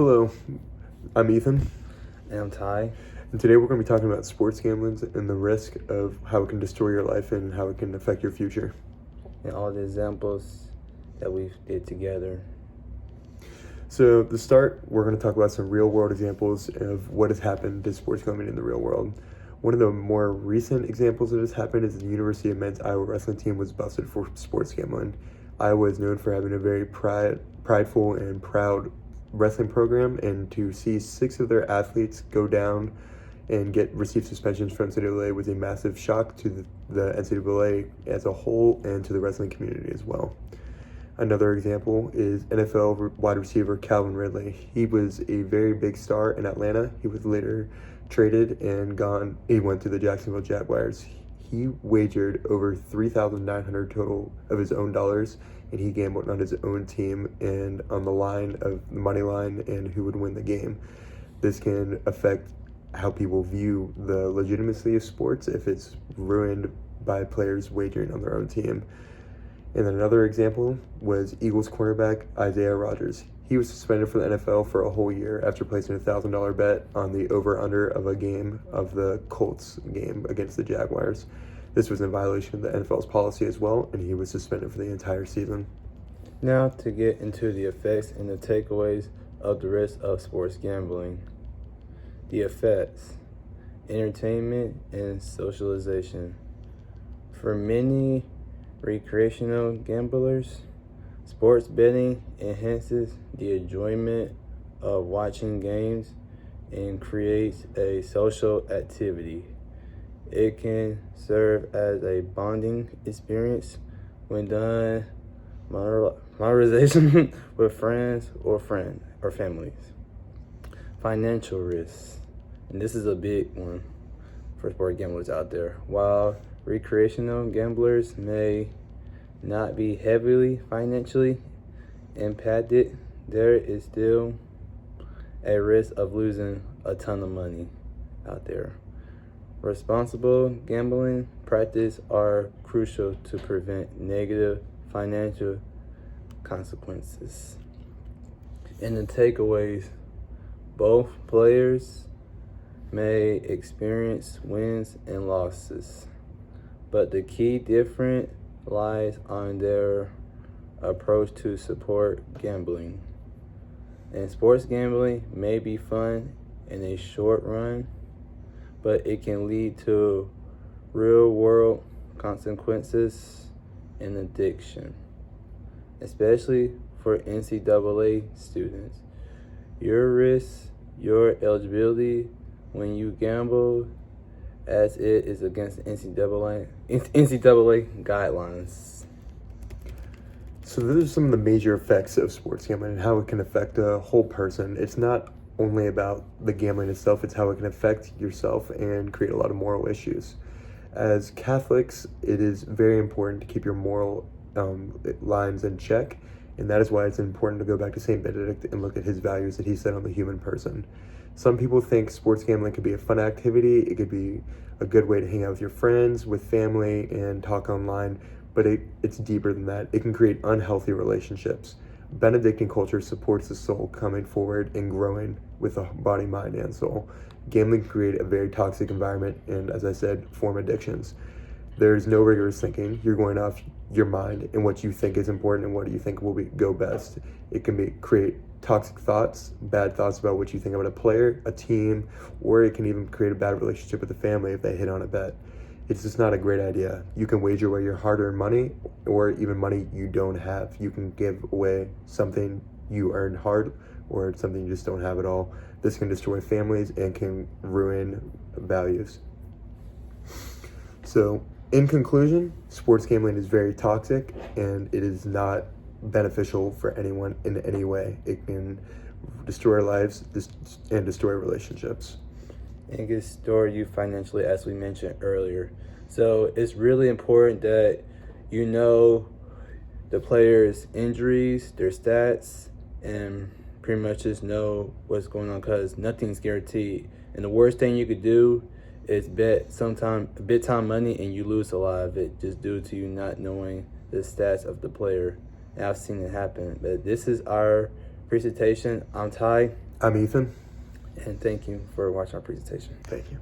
Hello, I'm Ethan, And I'm Ty. and today we're going to be talking about sports gambling and the risk of how it can destroy your life and how it can affect your future. And all the examples that we did together. So, to start, we're going to talk about some real world examples of what has happened to sports gambling in the real world. One of the more recent examples that has happened is the University of Men's Iowa wrestling team was busted for sports gambling. Iowa is known for having a very prideful and proud wrestling program, and to see 6 of their athletes go down and receive suspensions from NCAA was a massive shock to the NCAA as a whole and to the wrestling community as well. Another example is NFL wide receiver Calvin Ridley. He was a very big star in Atlanta. He was later traded and gone. He went to the Jacksonville Jaguars. He wagered over 3,900 total of his own dollars, and he gambled on his own team and on the line of the money line and who would win the game. This can affect how people view the legitimacy of sports if it's ruined by players wagering on their own team. And then another example was Eagles cornerback Isaiah Rodgers. He was suspended from the NFL for a whole year after placing a $1,000 bet on the over-under of a game of the Colts game against the Jaguars. This was in violation of the NFL's policy as well, and he was suspended for the entire season. Now to get into the effects and the takeaways of the risk of sports gambling. The effects: entertainment and socialization. For many recreational gamblers, sports betting enhances the enjoyment of watching games and creates a social activity. It can serve as a bonding experience when done moderation with friends or families. Financial risks, and this is a big one for sport gamblers out there. While recreational gamblers may not be heavily financially impacted, there is still a risk of losing a ton of money out there. Responsible gambling practices are crucial to prevent negative financial consequences. And the takeaways: both players may experience wins and losses, but the key difference lies on their approach to support gambling. And sports gambling may be fun in a short run, but it can lead to real world consequences and addiction, especially for NCAA students. Your risk, your eligibility when you gamble, as it is against NCAA guidelines. So those are some of the major effects of sports gambling and how it can affect a whole person. It's not only about the gambling itself, it's how it can affect yourself and create a lot of moral issues. As Catholics, it is very important to keep your moral lines in check, and that is why it's important to go back to St. Benedict and look at his values that he set on the human person. Some people think sports gambling could be a fun activity, it could be a good way to hang out with your friends, with family, and talk online, but it's deeper than that. It can create unhealthy relationships. Benedictine culture supports the soul coming forward and growing with the body, mind, and soul. Gambling can create a very toxic environment and, as I said, form addictions. There's no rigorous thinking. You're going off your mind and what you think is important and what you think will go best. It can create toxic thoughts, bad thoughts about what you think about a player, a team, or it can even create a bad relationship with the family if they hit on a bet. It's just not a great idea. You can wager away your hard-earned money or even money you don't have. You can give away something you earned hard or something you just don't have at all. This can destroy families and can ruin values. So, in conclusion, sports gambling is very toxic and it is not beneficial for anyone in any way. It can destroy lives and destroy relationships. And it can destroy you financially, as we mentioned earlier. So it's really important that you know the players' injuries, their stats, and pretty much just know what's going on, because nothing's guaranteed. And the worst thing you could do is bet big time money and you lose a lot of it just due to you not knowing the stats of the player. And I've seen it happen. But this is our presentation. I'm Ty. I'm Ethan. And thank you for watching our presentation. Thank you.